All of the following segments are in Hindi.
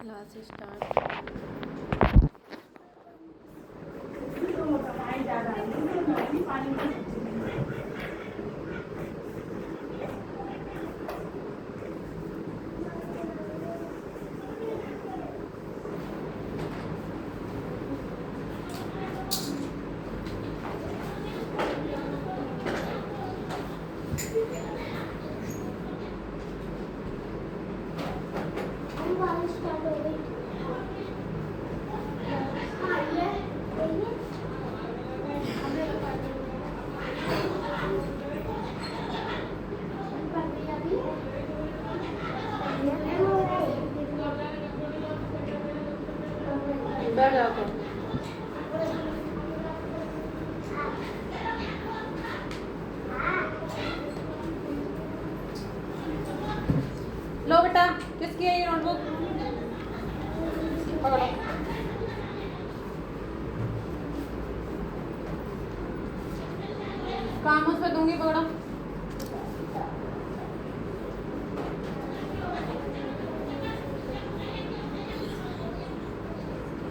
Class start. बैठ जाओ। लो बेटा, किसकी है ये नोटबुक? पकड़ो। काम उस पे दूंगी, पकड़ो।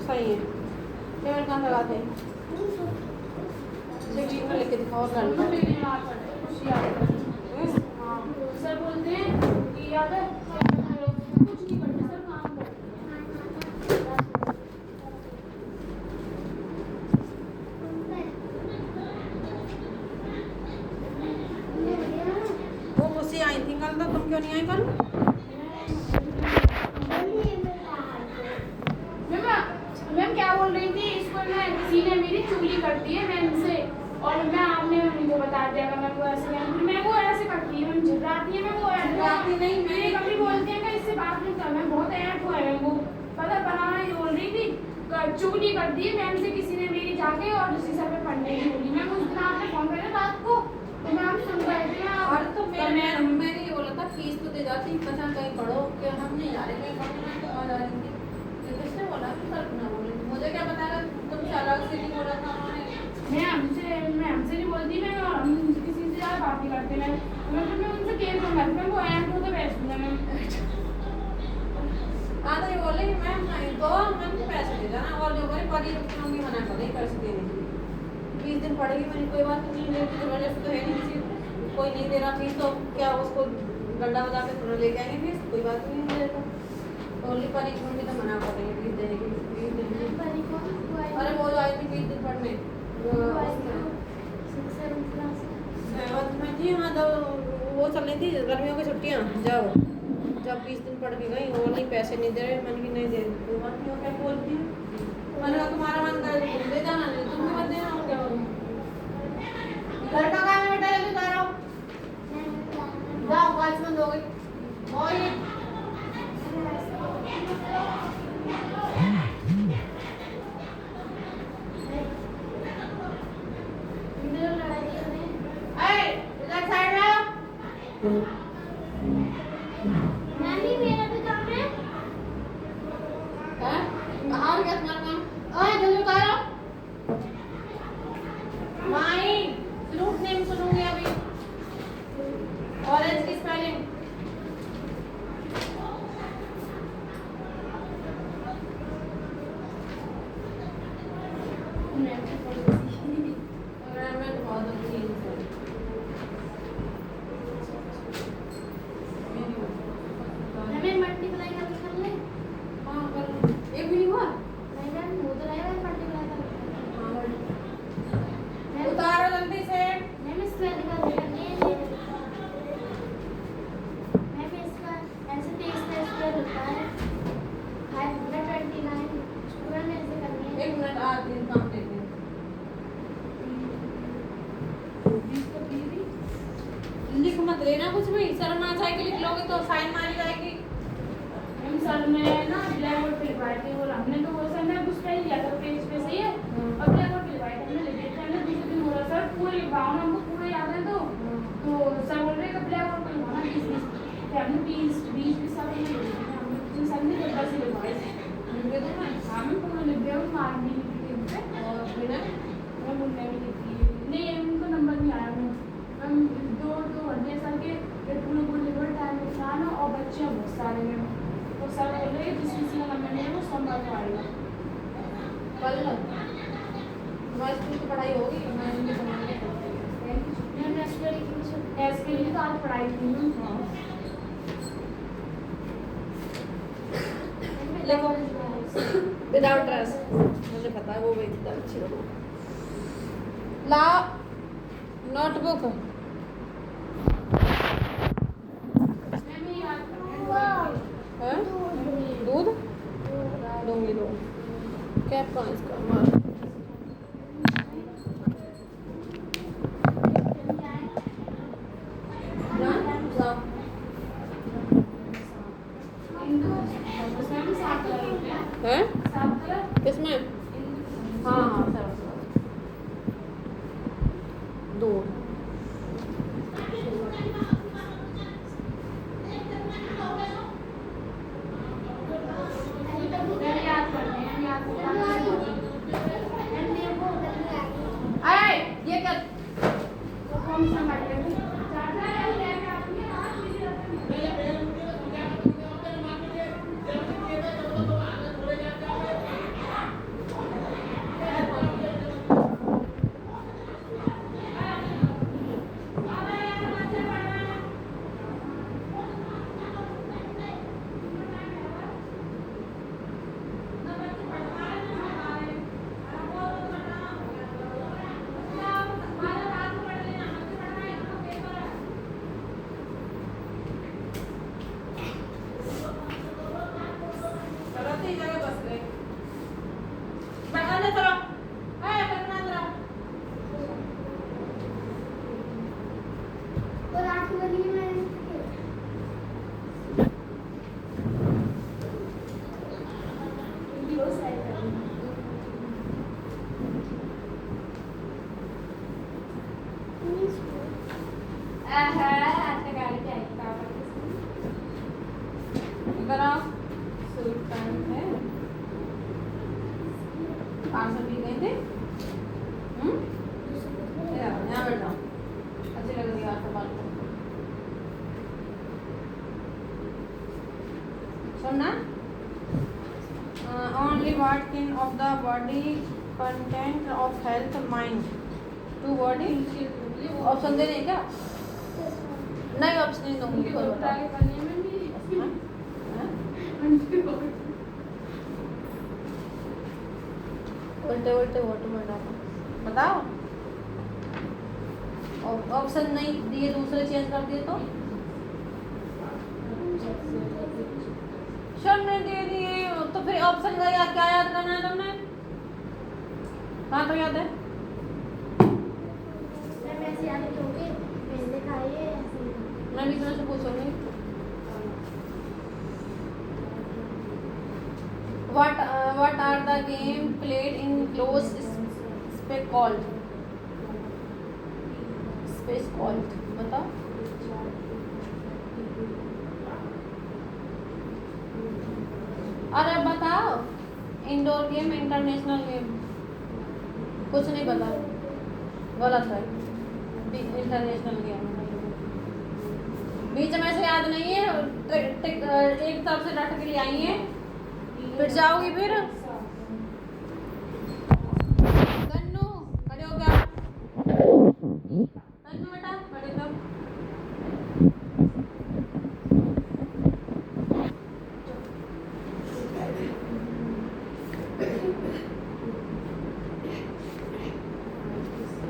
सही है। टेबल कहाँ लगाते हैं? लेके दिखाओ। सर बोलते हैं कि याद है कुछ नहीं करते सर, काम करते वो मुझसे आई थी कल, तो तुम क्यों नहीं आई कल? मैम क्या बोल रही थी, स्कूल में किसी ने मेरी चुगली कर दी है मैम से, और मैं आपने उनको बता दिया मैम को ऐसे, मैं वो ऐसे करती है, मैम झिड़ाती है, मैं वो झिड़ाती नहीं, मेरे कभी बोलती है कि इससे बात नहीं कर, मैं बहुत ऐड हुआ है वो पता बनाना ही बोल रही थी, चुगली कर दी मैम से किसी ने मेरी जाके, और दूसरी सर पे पढ़ने की बोली। मैम उस दिन आपने फोन किया रात को, तो मैम सुन रहे थे। और तो मैंने ये बोला था फीस तो दे जाती, पता कहीं पढ़ो कि हम नहीं जा रहे, कहीं पढ़ने में तो आ जा रही थी। किसने बोला कि सर ना बोले? मुझे क्या पता था, तुमसे अलग से नहीं बोला था उन्होंने। मैं हमसे नहीं बोलती, मैं और हम किसी से ज़्यादा बात नहीं करते। मैं उनसे केयर करूँगा, मैं वो एंड हो तो बेस्ट हूँ मैं। हाँ तो ये बोले कि मैम नहीं तो मैम को पैसे दे देना, और जो बोले परी भी मना कर दें पैसे देने के लिए। 20 दिन पड़ेगी, मैंने कोई बात नहीं, मेरी जबरदस्ती तो है नहीं, किसी कोई नहीं दे रहा फीस तो क्या उसको गड्ढा बजा के थोड़ा लेके आएंगे फीस, कोई बात नहीं देगा। तो ओनली परी भी तो मना कर देंगे फीस देने की, फीस देने की। अरे वो जो आई थी 20 दिन पढ़ने सेवंथ में थी, हाँ तो वो चल रही थी गर्मियों की छुट्टियाँ, जब 20 दिन पढ़ के गई और नहीं पैसे नहीं दे रहे, मन की नहीं दे रही, कोई बात नहीं, क्या बोलती है। मैंने कहा तुम्हारा मन कर दे जाना, नहीं तुम भी मत देना, और क्या घर का काम है बेटा, जल्दी उतारो जाओ, आवाज बंद हो गई। और ये इधर साइड में आओ। नानी मेरा भी काम है। बाहर क्या तुम्हारा काम? ओए जल्दी उतारो। माई फ्रूट नेम सुनूंगी अभी, ऑरेंज की स्पेलिंग। हमें मल्टीप्लाई करके कर ले। हाँ कर, एक भी नहीं हुआ। नहीं जान वो तो रहेगा मल्टीप्लाई करके। उतारो जल्दी से। मैम इसका निकाल देंगे। मैम इसका ऐसे 23 का स्क्वायर होता है 529, स्टूडेंट ऐसे करनी है। 1 मिनट आती है, काम देखते हैं। लिख मत लेना कुछ भी, शर्म आ जाएगी, लिख लोगे तो फाइन मारी जाएगी। मैम सर मैं ना ब्लैक बोर्ड पे लिखवाई थी, और हमने तो वो सर ने कुछ पहले लिया था पेज पे, सही है, और ब्लैक बोर्ड पे लिखवाई थी हमने, लिख दिया था हमने। दूसरे दिन बोला सर पूरे लिखवाओ ना, हमको पूरे याद है, तो सर बोल रहे कि ब्लैक बोर्ड पे लिखवाना 20 फिर हमने 20 साल में लिख दिया हमने, सर ने 10 से लिखवाई थी। हाँ मैं पूरा लिख दिया, मार भी लिख दी उनसे, और फिर मैं मुन्ने भी लिख दी, नहीं उनका नंबर नहीं आया। मैम 2 घंटे सर के पूरे पूरे लिखो, टाइम लिखाना, और बच्चे हैं बहुत सारे में, तो सर बोल रहे जिस किसी का नंबर कल तुम्हारे स्कूल की पढ़ाई होगी, मैं इनके बनाने ऐसे लिए तो आज पढ़ाई की ना। देखो विदाउट ड्रेस मुझे पता है वो भी एकदम अच्छी होगी। ला नोटबुक है, दूध दूंगी दो कैप कहाँ इसका मार है किसमें? हाँ हाँ सर दूध ये क्या सूट पैंट है 500 भी गए थे। यहाँ बैठ जाओ, अच्छी लग रही है आपको बाल को। सुनना only what can of the body content of health mind to body option देने हैं क्या? नहीं ऑप्शन नहीं दूंगी, खुद बताओ। उल्टे उल्टे वोट में डालो, बताओ। ऑप्शन नहीं दिए, दूसरे चेंज कर दिए तो ऑप्शन नहीं दे दिए तो फिर ऑप्शन का याद क्या याद करना है तुमने? हाँ तो याद है मैं भी तुमसे पूछूंगी। What are the game played in close space called? Space called बताओ। अरे बताओ, इंडोर गेम, इंटरनेशनल गेम, कुछ नहीं पता, गलत है। इंटरनेशनल गेम बीच में से याद नहीं है, एक तरफ से रट के लिए आई है, फिर जाओगी फिर। गन्नू खड़े हो गया, गन्नू बेटा खड़े हो।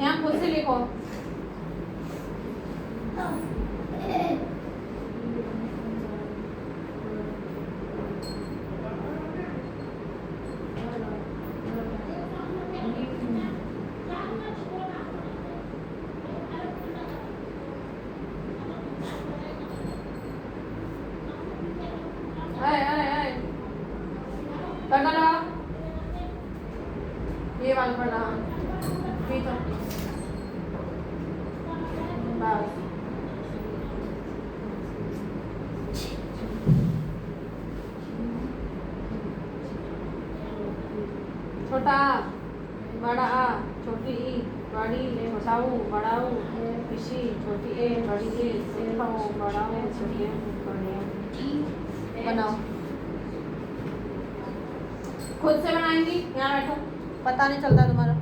यहाँ खुद से लिखो। ये वाला पढ़ा ठीक है बस। छोटा बड़ा आ, छोटी ई, बड़ी छोटा ऊ, बड़ा ऊ, पिशी, छोटी ए, बड़ी ए, छोटा ऊ, बड़ा ऊ, छोटी ए, बड़ी ए। बनाओ, खुद से बनाएंगी। यहाँ बैठो। पता नहीं चलता तुम्हारा।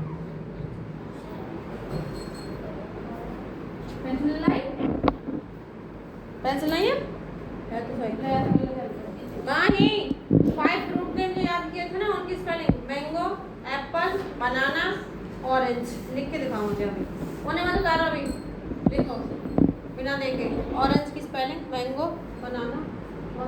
पेंसिल लाई पेंसिल नहीं है तो सही। माही 5 फ्रूट नेम जो याद किए थे ना उनकी स्पेलिंग मैंगो, एप्पल, बनाना, ऑरेंज लिख के दिखाओ मुझे अभी। उन्हें मत उतारो अभी, लिखो बिना देखे। ऑरेंज की स्पेलिंग मैंगो, बनाना और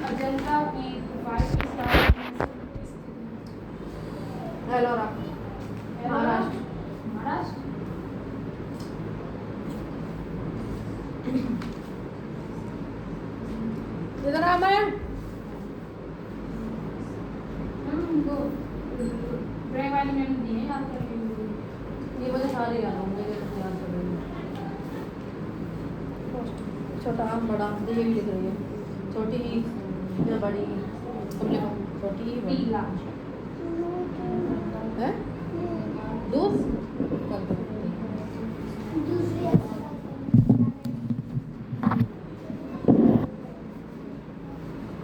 अजंता की गुफाएं किस राज्य में स्थित हैं? एलोरा महाराष्ट्र। महाराष्ट्र। इधर आ मैम। वो ड्राइंग वाली मैम दी है याद करके। ये मुझे सारे याद होंगे, ये तो याद कर रही हूँ। छोटा आम बड़ा तो ये भी लिख रही है। छोटी या बड़ी तुम लिखो। छोटी बड़ी पीला है दूध कर दो।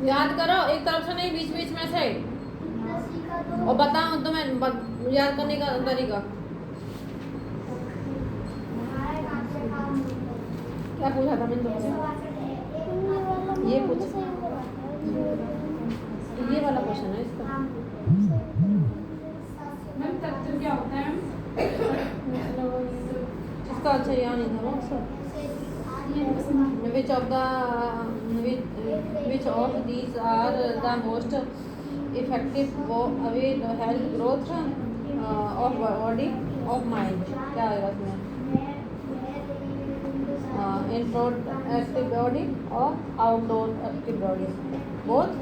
याद करो एक तरफ से नहीं, बीच बीच में से। और बताओ तुम्हें याद करने का तरीका क्या पूछा था मैंने तुमसे? ये पूछा, ये वाला क्वेश्चन है इसका। मैम तब तो क्या होता है इसका अच्छा याद नहीं था वो सब। Which of these are the most effective way to help growth of body of mind? क्या आएगा इसमें? Indoor active body or outdoor active body? Both.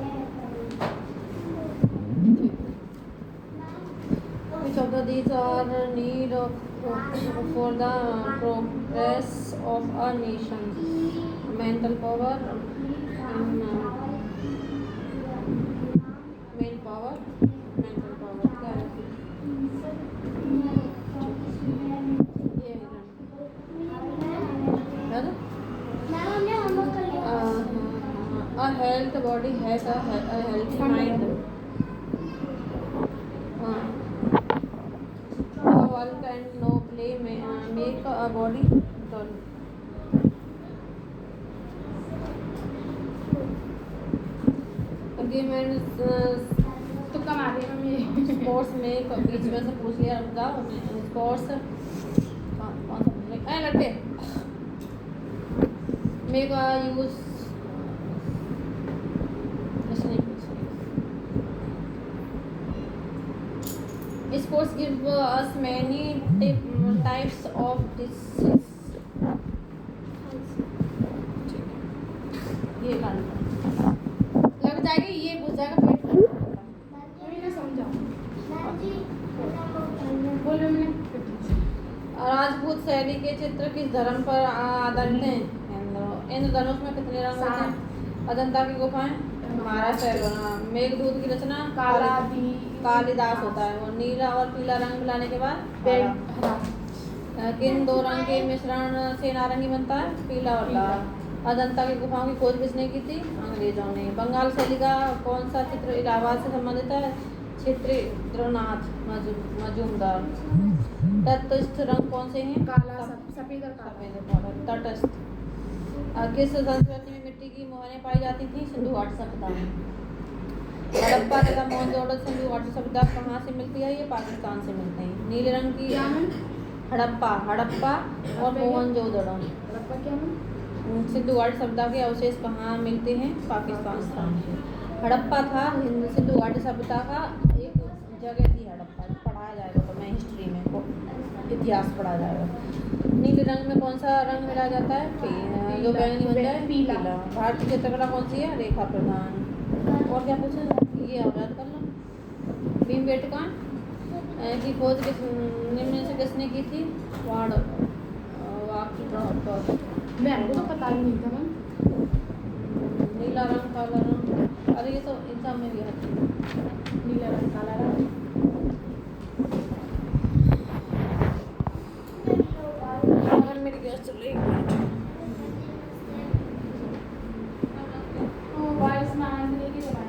Which of these are need for the progress of a nation? Mental power and main power, mental power क्या है? ये है a healthy body has a healthy mind. All can no play make a body dull. Okay, मैंने तुक्का मार दिया मम्मी। स्पोर्ट्स में बीच में से पूछ लिया। बताओ स्पोर्ट्स कौन सा लड़के make use Sports give us many types of disease. ये लग जाएगा, ये घुस जाएगा पेट में। मैंने समझा बोल रहे मैंने। राजपूत शैली के चित्र किस धर्म पर आधारित हैं? इंद्रधनुष में कितने रंग होते हैं? अजंता की गुफाएं महाराष्ट्र। मेघदूत की रचना कालिदास होता है। वो नीला और पीला रंग मिलाने के बाद किन दो रंग के मिश्रण से नारंगी बनता है? पीला और लाल। अजंता की गुफाओं की खोज किसने की थी? अंग्रेजों ने। बंगाल शैली का कौन सा चित्र इलाहाबाद से संबंधित है? चित्रेंद्रनाथ मजूमदार। तटस्थ रंग कौन से हैं? काला, सफेद और काला। तटस्थ। किस संस्कृति में मिट्टी की मोहरें पाई जाती थी? सिंधु घाटी सभ्यता में। हड़प्पा तथा मोहनजोदड़ो सिंधु घाटी सभ्यता कहाँ से मिलती है? ये पाकिस्तान से मिलते हैं। नीले रंग की हड़प्पा और मोहनजोदड़ो सिंधु घाटी सभ्यता के अवशेष कहाँ मिलते हैं? पाकिस्तान से। हड़प्पा था सिंधु घाटी सभ्यता का एक जगह थी। हड़प्पा पढ़ाया जाएगा तो मैं हिस्ट्री में इतिहास पढ़ा जाएगा। नीले रंग में कौन सा रंग मिलाया जाता है? जो बैंगनी बन जाए पीला। भारतीय चित्रकला कौन सी है? रेखा प्रधान। और क्या पूछे? ये याद कर लो। भीमबेटका की खोज निम्न में से किसने की थी? मेरे को तो पता ही नहीं था मैम। नीला रंग, काला रंग, अरे ये तो एग्जाम में भी आती है। नीला रंग, काला रंग। अगर मेरी गैस चल रही है। वाइस में आंसर की दवाई।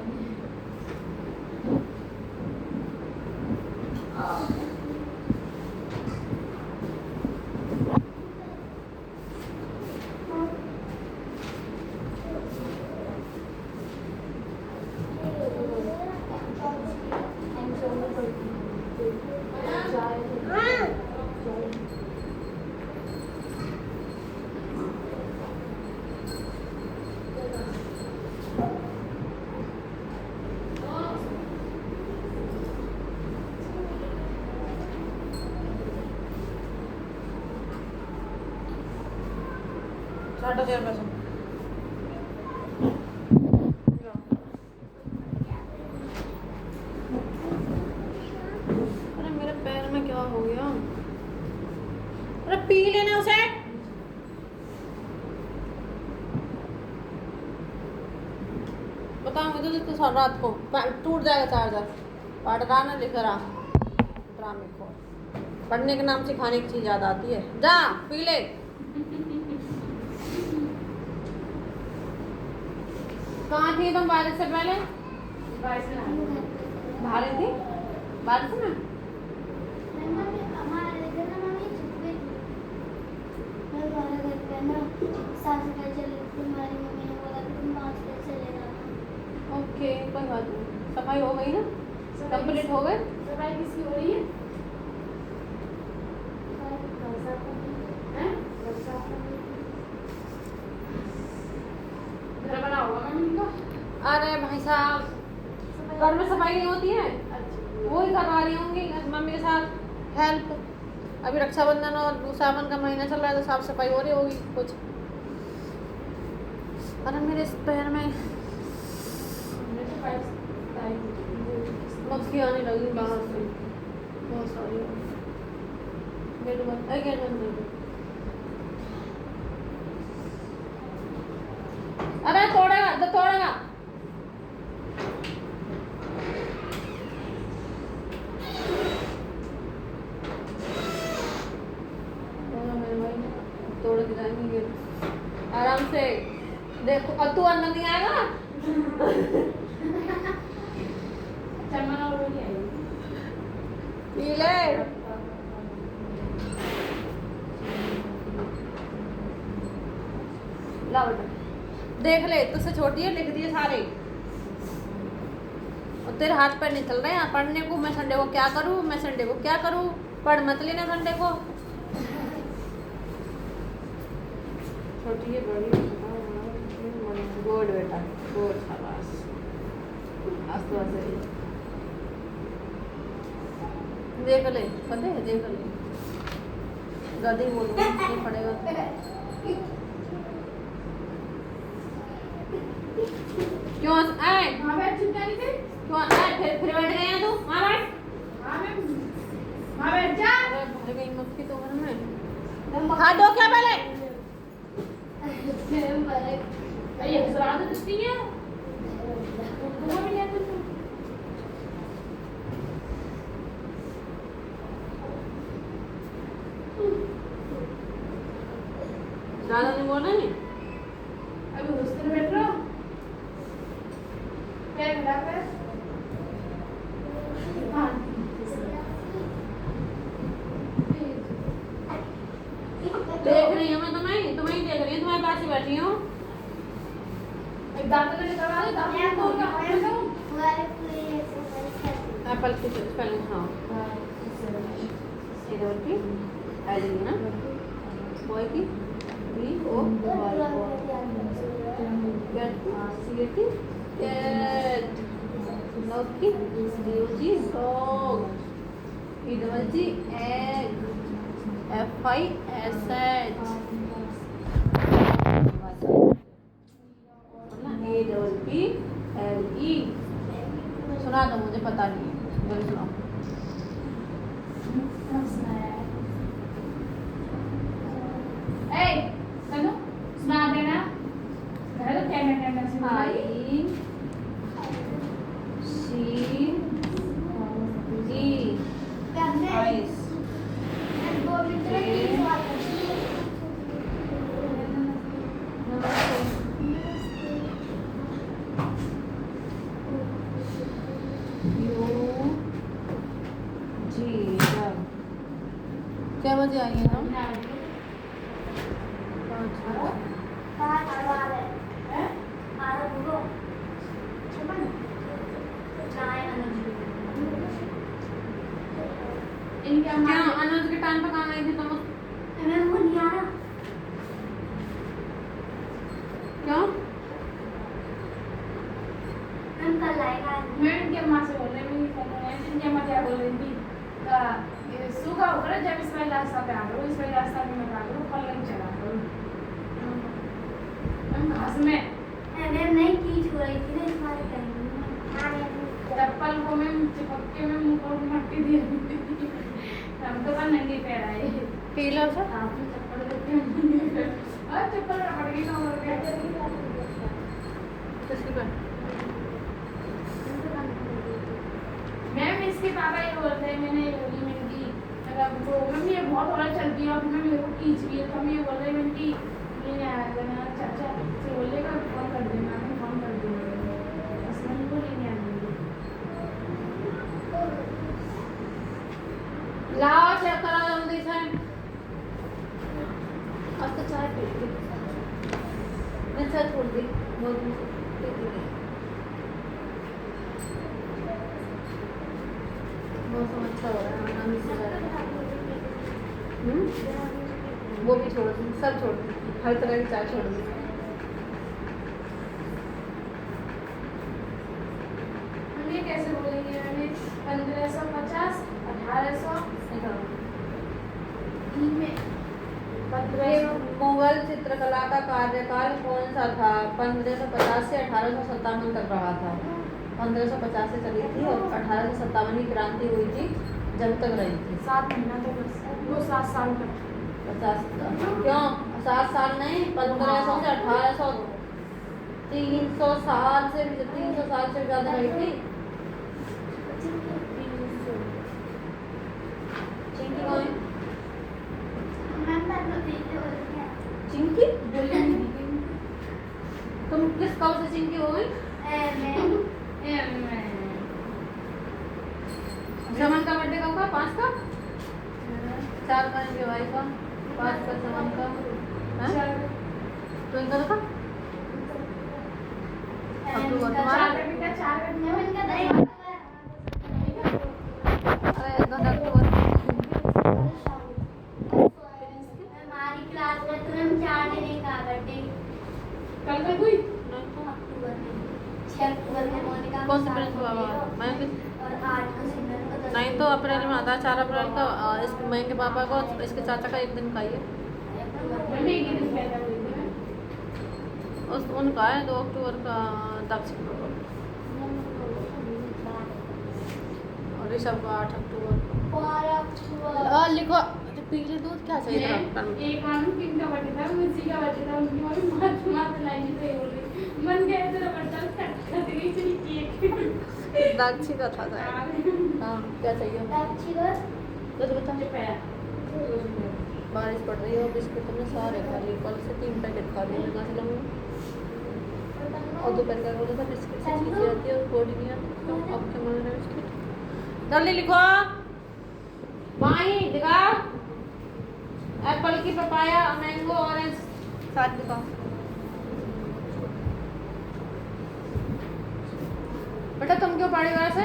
साठ हजार पैसा। अरे मेरे पैर में क्या हो गया? अरे पी लेना उसे। बताओ मुझे तो रात को टूट जाएगा चार्जर। पढ़ रहा ना, लिख रहा ड्रामे को। पढ़ने के नाम से खाने की चीज याद आती है। जा पी ले। कहाँ थी तुम बारिश से पहले? वाइस में आंसर। बाहर ही थी बारिश में। ओके कोई बात नहीं, सफाई हो गई ना? कंप्लीट हो गए? सफाई किसकी हो रही है? हैं? घर बना होगा मम्मी का? अरे भाई साहब, घर में सफाई नहीं होती है, वो ही करवा रही होंगी मम्मी के साथ हेल्प। अभी रक्षाबंधन और सावन का महीना चल रहा है तो साफ सफाई हो रही होगी कुछ। अरे मेरे इस पैर में मक्खी आने लगी बाहर से बहुत सारी। गेट बंद, गेट बंद। अरे तोड़ेगा तो तोड़ेगा। तोड़ के जाएंगे आराम से। देखो अब तू अंदर नहीं आएगा। चमन और वो नहीं आएगी। पी ले। ला बेटा देख ले, तुझसे छोटी है, लिख दिए सारे और तेरे हाथ पैर नहीं चल रहे हैं पढ़ने को। मैं संडे को क्या करूँ, मैं संडे को क्या करूँ? पढ़ मत लेना संडे को। छोटी है बड़ी गुड बेटा गुड, शाबाश। आज तो ऐसे ही देख ले, पता है देख ले। गधी बोलूँगी नहीं पड़ेगा। क्यों आए? हाँ बैठ चुप नहीं थे? क्यों आए? फिर बैठ गए हैं तू? हाँ बैठ। हाँ मैम। हाँ बैठ जा। अरे भर गई मक्खी तो घर में। खा दो क्या पहले? ये सवाल तो दिखती है। वो भी नहीं तुम। ज़्यादा नहीं बोलना नहीं। अभी हॉस्टल बैठ रहो। क्या खराब है? हाँ। देख रही हूँ मैं तुम्हें, तुम्हें ही देख रही हूँ, तुम्हारे पास ही बैठी हूँ। एक दांत का निकलवा दो, दांत का खोल के खाने दो। एप्पल की स्पेलिंग हाँ। इधर की एडिंग ना, बॉय की बी ओ गेट सी की कैट, डॉग की D O G dog, E double G egg, FISH APPLE। सुना दो, मुझे पता नहीं है, बोलो सुनाओ। चलो सुना देना। क्या बजे आई है ना? क्या अनुज के टाइम पे कहाँ आई थी तुम? क्यों? मैं इनके माँ से बोल रही हूँ, इनके माँ क्या बोल रही थी? सूखा होकर जब इसमें रास्ता पे आ गए, इसमें रास्ता में मत आ गए, पलंग चला करो। घास में नहीं कीच हो रही थी ना, इस बार चप्पल को मैं चिपक के मैं मुंह पर मट्टी दी। हम तो बस नंगे पैर आए। पीला सा आपने चप्पल लेके नंगे पैर, और चप्पल रपट गई ना और क्या? किसके पे? मैम इसके पापा ये बोलते हैं, मैंने ये बोली मैंने की मतलब वो मम्मी ये बहुत औरत चलती है और फिर मेरे को खींच रही है, तो हम ये बोल रहे हैं मैंने की ये नहीं आया करना, चाचा से बोलेगा फोन कर देना, मैं फोन कर दूँगा, बस मैं को लेने आ जाऊँगी। लाओ चेक करो जल्दी से। अब तो चाय पी ली, मैं चाय छोड़ दी बहुत दिन से पीती नहीं। मौसम अच्छा हो रहा है, आनंद से जा रहा है। वो भी छोड़ दी, सब छोड़ दी, हर तरह की चाय छोड़ दी। हम ये कैसे बोलेंगे? मैंने 1550 1800 में ये मुगल चित्रकला का कार्यकाल कौन सा था? 1550 से 1857 तक रहा था। 1550 से चली थी और 1857 की क्रांति हुई थी, जब तक रही थी। 7 महीना तक, वो 7 साल तक। 50 क्यों 7 साल नहीं, 1500 से 1800, 300 साल से 300 साल से ज़्यादा रही थी। चिंकी कौन है? चिंकी? तुम किस कब से चिंकी हो गई? समन का बर्थडे कब का? 5 का? 4 का इनके भाई का, 5 का समन का, तो इनका था अक्टूबर। तुम्हारा? अरे 10 अक्टूबर। हमारी क्लास में तुरंत 4 दिन का बर्थडे कल तक हुई? अक्टूबर में 6 अक्टूबर में मोनिका कौन से प्रिंस बाबा? मैं और 8 को सिमरन को 10 नहीं तो अप्रैल में आता है, 4 अप्रैल का इस मैं के पापा को, इसके चाचा का 1 दिन का ही है। मैं भी एक दिन पैदा हुई थी मैं। उस उनका है 2 अक्टूबर का दक्ष और ऋषभ का 8 अक्टूबर। 12 अक्टूबर लिखो पीले दूध क्या चाहिए था? एक मालूम किनका बर्थडे था, उसी का बर्थडे था, उनकी मम्मी मात लाएंगी तो ये बोल रही मन गया तेरा बर्थडे कट गई चली केक दाक्षी का था शायद। हाँ क्या चाहिए? तो बता। बारिश पड़ रही है और बिस्कुट तुमने सारे खा लिए, कल से 3 पैकेट खा लिए, मैं कहाँ से लाऊंगी? और दोपहर का बोला था बिस्किट से चीज़ें आती है और कोडी नहीं आती, तो अब क्या मांग रहे हैं बिस्किट? जल्दी लिखो, वहीं दिखा, एप्पल की, पपाया, मैंगो, ऑरेंज साथ दिखाओ। बेटा तुम क्यों पड़ी वैसे?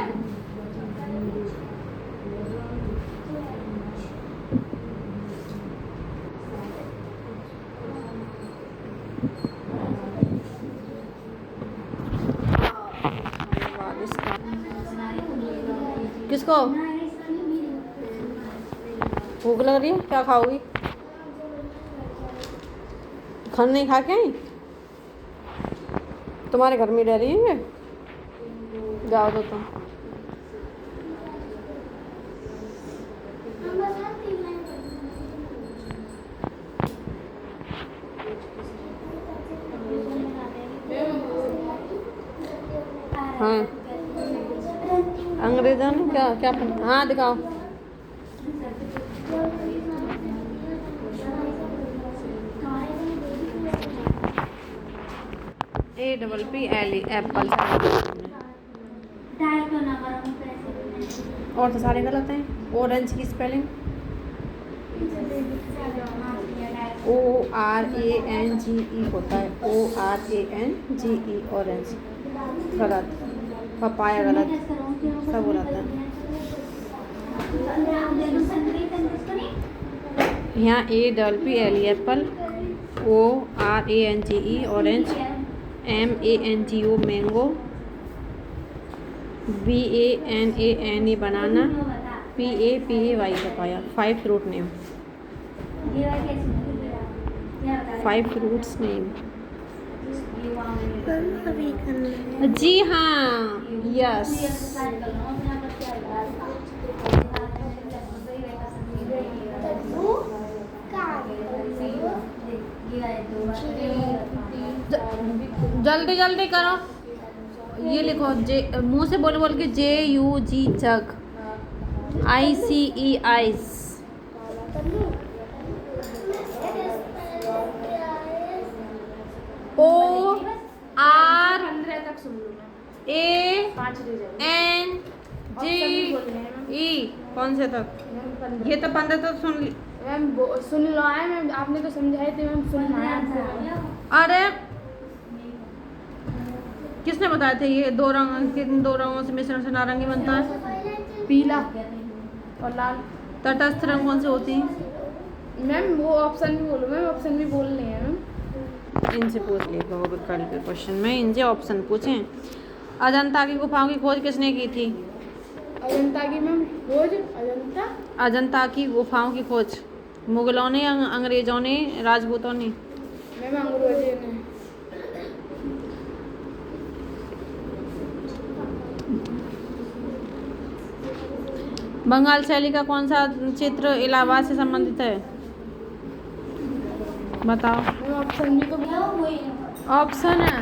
किसको? भूख लग रही है, क्या खाओगी? खाना नहीं खा के आई? तुम्हारे घर में रह रही है? जाओ तो तुम। हाँ अंग्रेजों ने क्या क्या हाँ दिखाओ। APPLE Apple. और तो सारे गलत हैं। ऑरेंज की स्पेलिंग ORANGE होता है, ORANGE ऑरेंज गलत। पपाया गलत, सब गलत है। यहाँ APPLE apple, ORANGE orange, MANGO mango, BANANE banana, PAPAY papaya. 5 fruit name, 5 fruits name. जी हाँ, यस। जल्दी जल्दी करो। ये लिखो, मुंह से बोल बोल के JUG जग, ICE आइस, ORANGE कौन से तक? ये तो 15 तक सुन ली मैम। सुन लो है मैम, आपने तो समझाई थी मैम, सुन। अरे किसने बताया थे ये दो रंगों से मिश्रण से नारंगी बनता है? पीला और लाल। तटस्थ रंग कौन से होते हैं? मैम वो ऑप्शन भी बोलो मैम, ऑप्शन भी बोल रहे हैं मैम। इनसे पूछ लिए कल के क्वेश्चन में, इनसे ऑप्शन पूछें। अजंता की गुफाओं की खोज किसने की थी? अजंता की मैम खोज, अजंता की गुफाओं की खोज मुगलों ने, अंग्रेजों ने, राजपूतों ने? मैम अंग्रेजों ने। बंगाल शैली का कौन सा चित्र इलाहाबाद से संबंधित है? बताओ। ऑप्शन भी तो ऑप्शन है।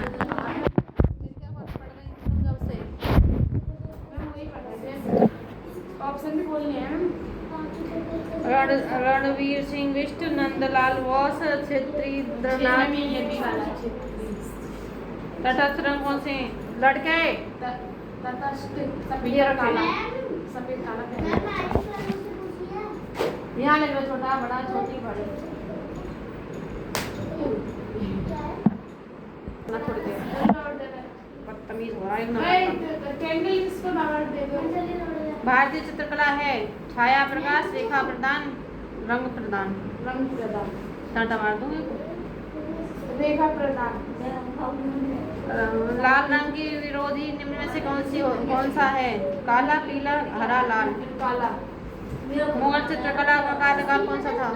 ऑप्शन भी बोलने हैं। रणवीर सिंह बिष्ट, नंदलाल बोस, क्षेत्रींद्रनाथ। तटस्थ रंग कौन से लड़के? सफेद काला। यहाँ ले लो, छोटा बड़ा, छोटी बड़ी। ना थोड़ी देर बदतमीज हो रहा है। कैंडल इसको नंबर दे दो। भारतीय चित्रकला है छाया प्रकाश, रेखा प्रदान, रंग प्रदान। टाटा मार दूंगी। रेखा प्रदान। लाल रंग की विरोधी निम्न में से कौन सा है? काला, पीला, हरा, लाल। काला। मुगल चित्रकला का कार्यकाल कौन सा था?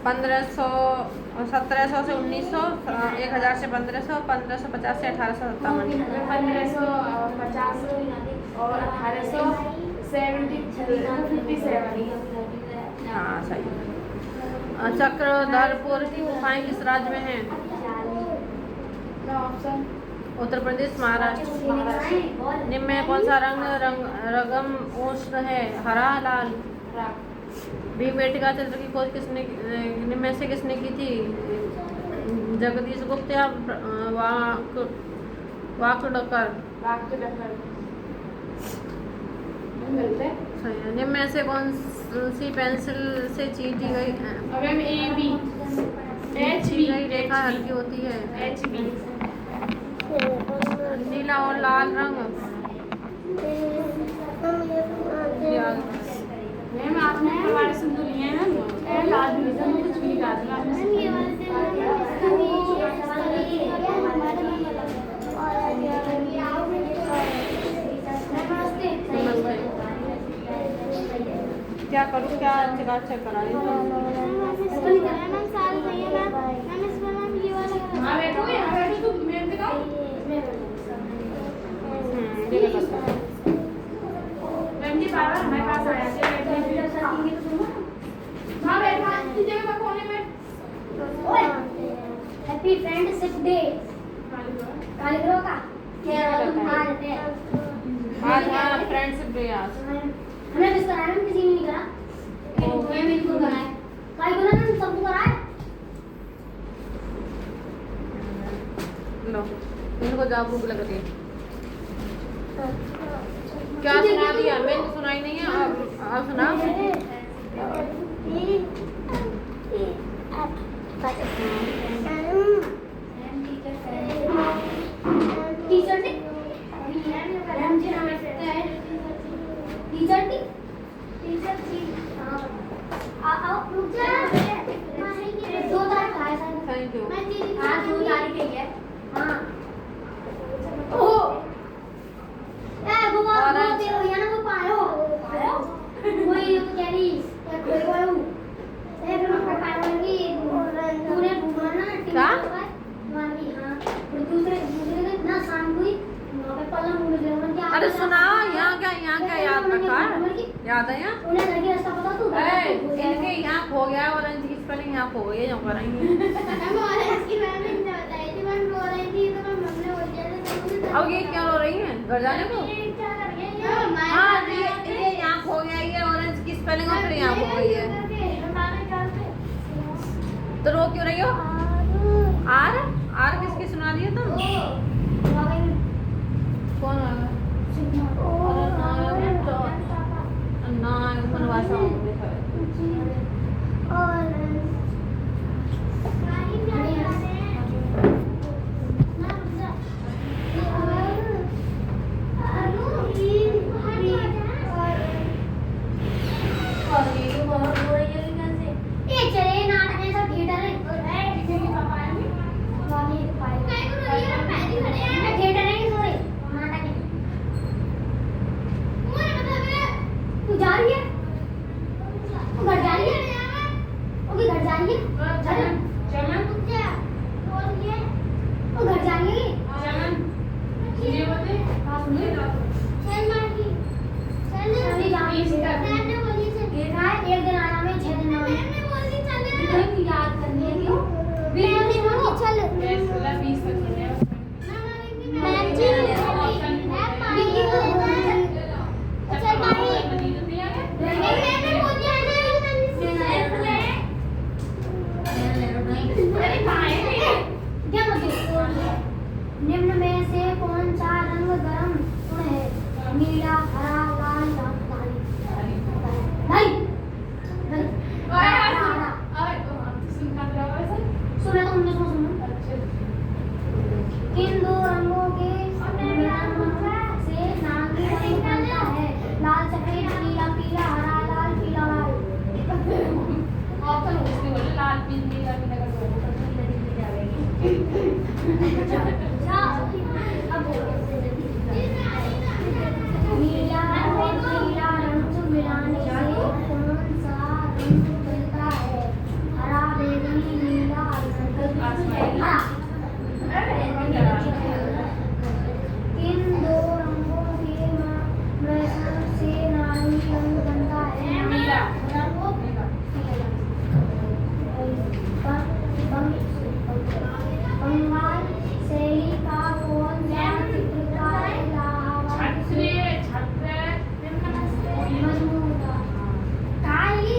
1700 से 1900, 1000 से 1500, 1550 से 1857। 1550 और 1857। हाँ सही। चक्रधरपुर की गुफाएं किस राज्य में हैं? ऑप्शन उत्तर प्रदेश, महाराष्ट्र। निम्न में कौन सा रंगम उष्ण है? हरा, लाल। भीमबेटका चित्र की खोज निम्न में से किसने की थी? जगदीश गुप्त या वाकडकर? निम्न में से कौन सी पेंसिल से चीटी गई रेखा हल्की होती है? HB। नीला और लाल रंग। मैम आपने परिवार सिंधु लिए हैं मैम, लाल भी कुछ भी निकाल क्या करूँ, क्या अच्छा कराए। मैम सारे सही है मैम इसमें मैम ये वाला हाँ बैठो, यहाँ बैठो, तुम मैं दिखाओ। मैम जी बार बार हमारे पास आया हाँ बैठा कीजिए मैं कोने में। हैप्पी फ्रेंडशिप डे कालीग्रो का आज हाँ फ्रेंडशिप डे आज। हमने मिस कराया मैम, किसी ने नहीं करा। मैम इनको कराया, काई को ना मैम सबको कराया। लो इनको जा भूख लग रही है। क्या सुना दिया? मैंने सुनाई नहीं है। आप सुना। टीचर ने मैम जी नमस्ते। टीचर थी, टीचर थी। आओ रुक जा। 2 तारीख आया सर। Thank you. मैं दीदी आज 2 तारीख है। हाँ ओह वो तेरे भैया ना वो पायो वही कह रही क्या कोई वालू फिर मैं पायो कि तूने घुमाना क्या? मानी हाँ और दूसरे ना शाम को ही वहाँ पे पल्ला मुड़ गया मन क्या। अरे सुना, यहाँ क्या याद रखा है? याद है यहाँ? उन्हें घर की रास्ता पता तू इनके यहाँ खो गया ऑरेंज की स्पेलिंग यहाँ खो गई है, जो करेंगे। मैं ऑरेंज की मैम ने बताई थी, मैं रो रही थी तो मैं मम्मी बोल दिया अब ये क्या रो रही है घर जाने को? हाँ ये यहाँ खो गया, ये ऑरेंज की स्पेलिंग और फिर यहाँ खो गई है। तो रो क्यों रही हो? आर आर किसकी सुना रही हो तुम? कौन आया? ना मनवासा निम्न में से कौन सा रंग गरम गुण है? नीला, हरा, लाल, काली। सुना तो हमने सुना। इन 2 रंगों के मिलन से नारंगी रंग बनता है। लाल सफेद, नीला पीला, हरा लाल, पीला लाल। ऑप्शन उसके बोले लाल पीला पीला का नीला और पीला रंग मिलाने से कौन सा रंग बनता है? हरा, बैंगनी, नीला, हरा। इन 2 रंगों के मिश्रण से नारंगी रंग बनता है। नीला। बंगाल शैली का कौन सा चित्रकार छत्र मजमू का काली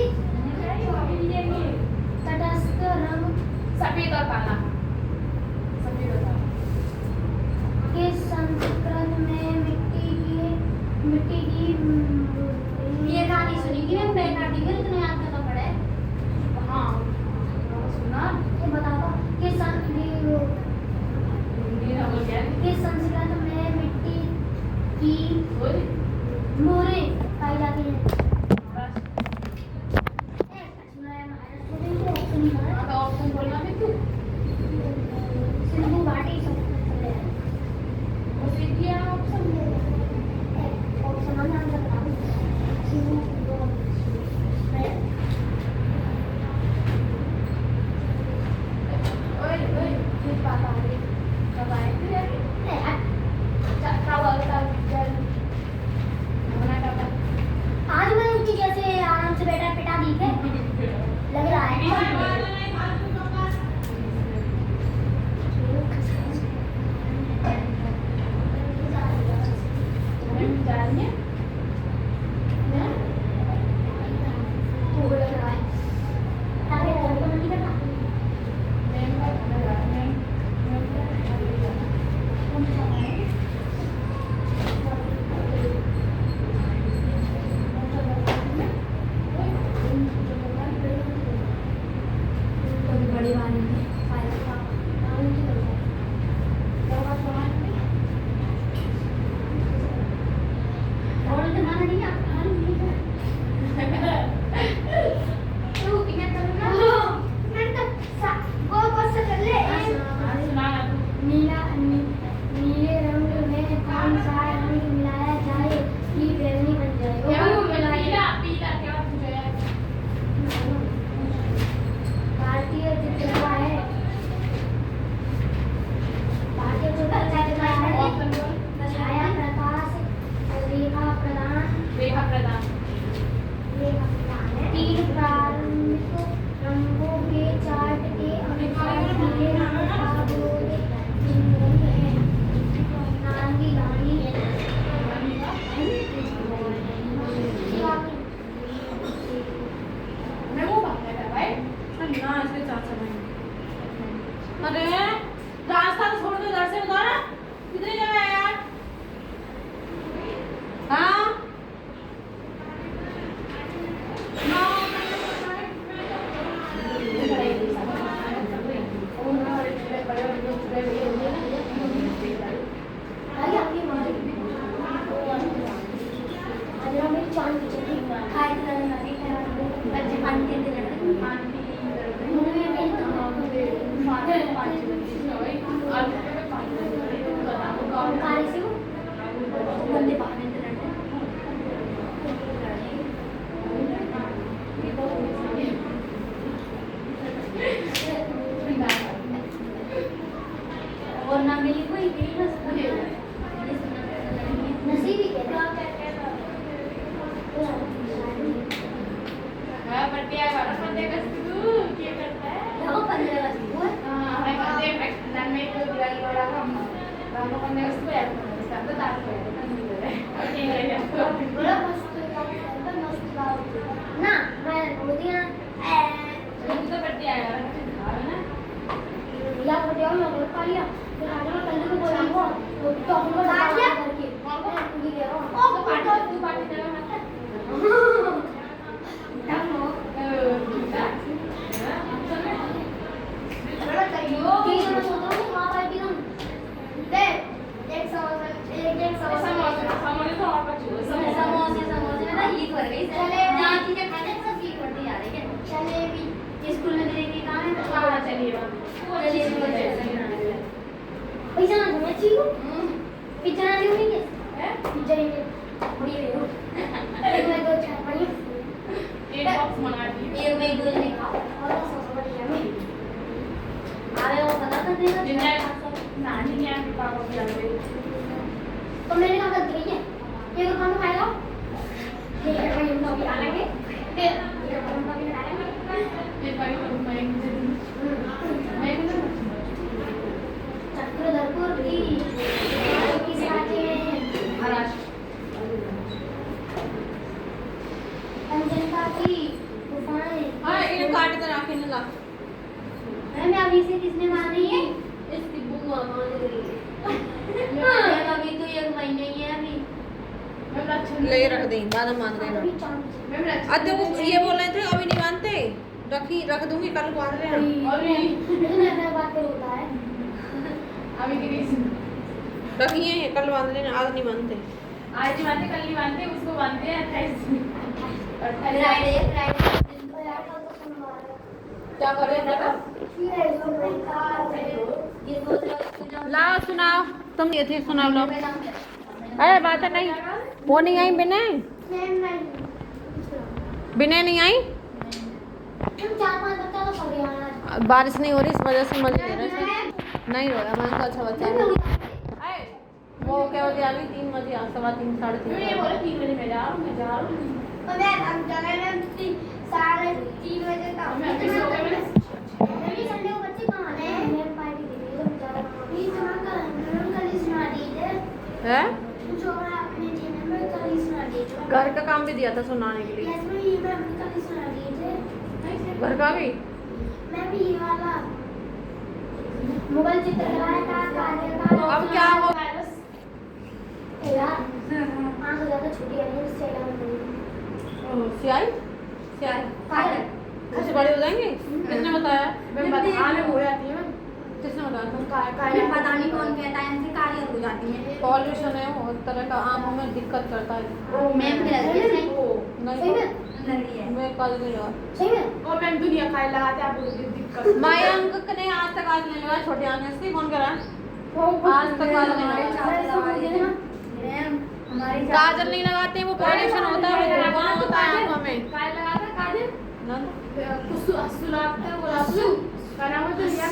तीन प्रारंभिक रंगों के चार्ट के अनुसार नीले रंग का बोर्ड तीन रंग है नारंगी रानी मैं वो बात कर रहा भाई ना इसके चाचा बहन। अरे रास्ता छोड़ दो, इधर से बताओ ना कितनी जगह है यार। हाँ आई आपकी माँ आज हम एक चांद की चटनी खाए थे नानी बच्चे पानी के अंदर कारी से बंदे पानी और ना मिली कोई नसीबी हां बटिया वाला बंदे का तू क्या करता है देखो 15 अगस्त को हां मैं कहते हैं नन में तो दिवाली वाला काम बाबा बंदे का तो यार सब बता दो ओके बड़ा मस्त ना मैं बोलती ना तुम तो बटिया यार ना या बटिया में बोल पा लिया फिर आगे मैं कल को बोला वो तो हम लोग डाल दिया करके ये ले रहा हूं तो तू पार्टी देना मत पैसा ना दूंगा चीकू पिज्जा ना दूंगी क्या पिज्जा नहीं बड़ी ले लो एक में दो चार बड़ी एक बॉक्स मंगा दी एक में दो नहीं खाओ और सॉस बड़ी है अरे वो पता कर देगा जिन्हें नानी ने आपके पापा को लग गई तो मैंने कहा कर दी है ये तो खाना खाएगा ठीक है भाई हम लोग भी आ लेंगे फिर ये हम लोग भी आ लेंगे ये पानी तो मैं चक्रधरपुर की किस राज्य में महाराष्ट्र अंजनता की गुफाएं हाँ ये काट कर आके ना ला मैम अभी से किसने मारी है इसकी बुआ मान रही है। मैम अभी तो 1 महीने ही है अभी मैं लक्षण ले रख दे बाद में मान देना। अभी चांद मैं लक्षण अरे वो ये बोल रहे थे अभी नहीं मानते, रख दूंगी कल को बांध लेना। और ये इतना ऐसा बात कर होता है अभी की रीजन रखिए कल बांध लेना, आज नहीं मानते। आज नहीं मानते कल नहीं मानते उसको बांधते हैं 28 क्या कर रहे हैं लाओ सुनाओ, तुम ये थे सुनाओ लो। अरे बात है नहीं, वो नहीं आई बिना नहीं आई, 4-5 बच्चा तो पढ़ गया बारिश नहीं हो रही इस वजह से मजे ले रहे थे। नहीं रो रहा मैं तो अच्छा बच्चा है। वो क्या बजे आ गई 3 बजे, 3:15 मैं ये 3:30। बोले 3 बजे मैं जा रहा हूँ और मैं हम चले गए 3:30 बजे तक मैं अभी सो गई मैंने अभी संडे को बच्चे कहाँ आने हैं मैं पार्टी दे रही हूँ प्लीज कल सुना दीजिए है जो मैं अपने चैनल में कल सुना दीजिए घर का काम भी दिया था सुनाने के लिए, यस मैं ये मैं कल सुना दीजिए घर का भी। मैं भी ये वाला मुगल चित्रकला का कार्य का अब क्या हो यार आंख ज्यादा छोटी है नहीं इससे लगा सियाई सियाई फाइल कुछ बड़े हो जाएंगे। किसने बताया? मैं बताने हो जाती है किसने बताया था? हमें पता नहीं कौन कहता है इनसे काली हो जाती है पॉल्यूशन है वो एक तरह का, आंखों में दिक्कत करता है। मैम के लड़के सही नहीं में लड़की है मैं कल नहीं लगा। सही में और मैं दुनिया खाए लगाते आप लोग दिक्कत मयंक ने आज तक नहीं लगा, छोटे आंखें से कौन करा आज तक आज नहीं लगा। मैम हमारी काजल नहीं लगाते हैं, वो पॉल्यूशन होता है, वो धुआं होता है आंखों में। काय लगाता काजल नंद कुछ असु लगता है वो असु का नाम है दुनिया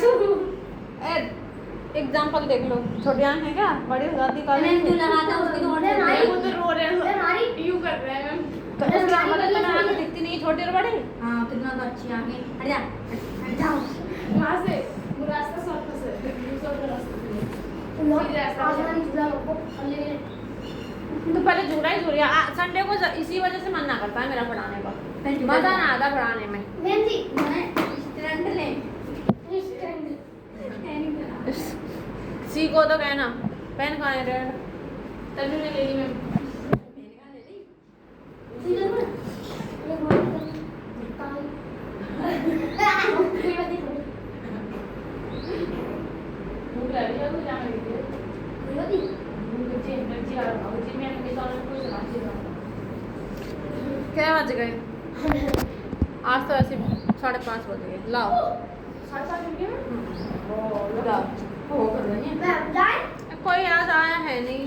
एग्जाम्पल देख लो, छोटी आंखें क्या बड़ी हो जाती मैम जो लगाता है उसकी तो और वो तो रो रहे हैं हमारी यू कर रहे हैं मैम तो इसका मतलब तुम्हें आंखें दिखती नहीं छोटे और बड़े? हाँ कितना तो अच्छी आगे हट जा हट जाओ वहाँ से वो रास्ता शॉर्ट से दूसरा रास्ता से सीधे रास्ता आसमान झूला लोगो ले तो पहले झूला ही झूलिया संडे को इसी वजह से मन ना करता है मेरा पढ़ाने का, मजा ना आता पढ़ाने में। मैम जी मैं स्टैंड ले सीखो तो कहना पेन कहाँ है रेड? तभी मैं ले ली मैं भूख लग रही है तो जाने दीजिए बच्चे आ रहा हूँ जी मैं निकल रहा हूँ कुछ नाचे रहा हूँ क्या बज गए? आज तो ऐसे 5:30 बज गए। लाओ 7:30 बजे लाओ हो कर रही है कोई आज आया है नहीं।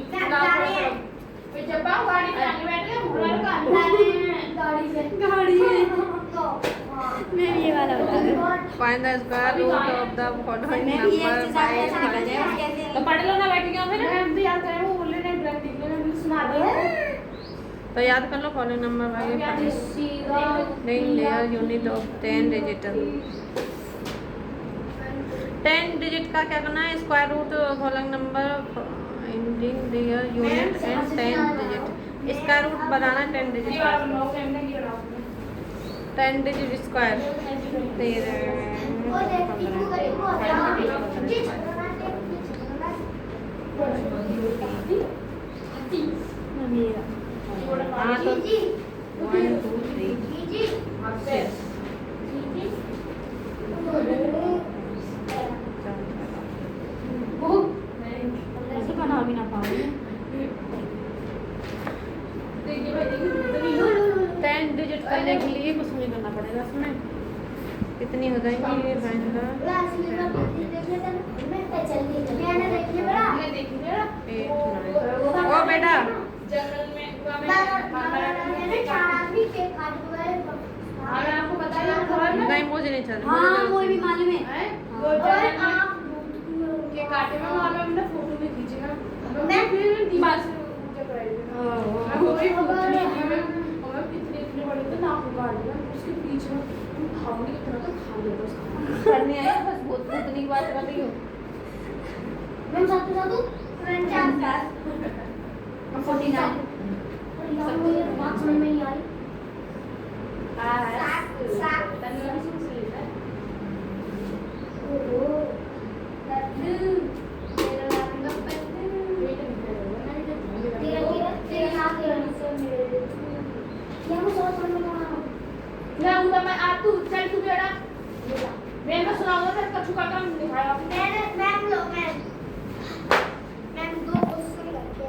फिर जब आप गाड़ी पे आगे बैठ गए मुड़ा का गाड़ी में मैं ये वाला बता रही हूँ find the square root of the following मैं भी नंबर एक्सरसाइज ऐसा कर बाय रहे हैं कैसे तो पढ़ लो ना बैठ के फिर। मैं भी याद करें वो बोल रहे हैं ड्राइव दिख रहे हैं सुना दिया तो याद कर लो फॉलोइंग नंबर बाय नहीं layer unit of 10 digital 10 digit का क्या करना है? Square root following number ending layer unit and 10 digit square root बनाना 10 डिजिट ये वाला बनाओ फैमिली की बनाओ 10 डिजिट स्क्वायर तेरे वो देखती हूँ कहीं वो मेरा हाँ तो जी 1 2 3 जी आपसे वो ऐसे बना भी ना पाऊंगी देखिए भाई देखिए 10 डिजिट करने के लिए कुछ नहीं करना पड़ेगा इसमें। कितनी हो जाएंगी ये फाइंड मैंने देखी बड़ा ये देखिए जरा ओ बेटा जंगल में मैंने 4 आदमी के काट गए और आपको पता है खबर में नहीं मुझे नहीं चल हाँ मुझे भी मालूम है हैं? वो और जंगल में आप के काटे में वहाँ पे हमने फोटो भी खींची ना मैं फिर दीवार से ऊंचा कराई थी मैं वही पूछनी थी मैं और मैं इतने बड़े थे नाक उगाड़ दिया उसके पीछे में खाऊंगी इतना तो खा लिया था उसका करने आया बस भूतनी की बात कर रही हो। मैं साथ साथ 49 और मुझे बात समझ में नहीं आई मैं सुनाऊंगा कछु का काम दिखाया मैं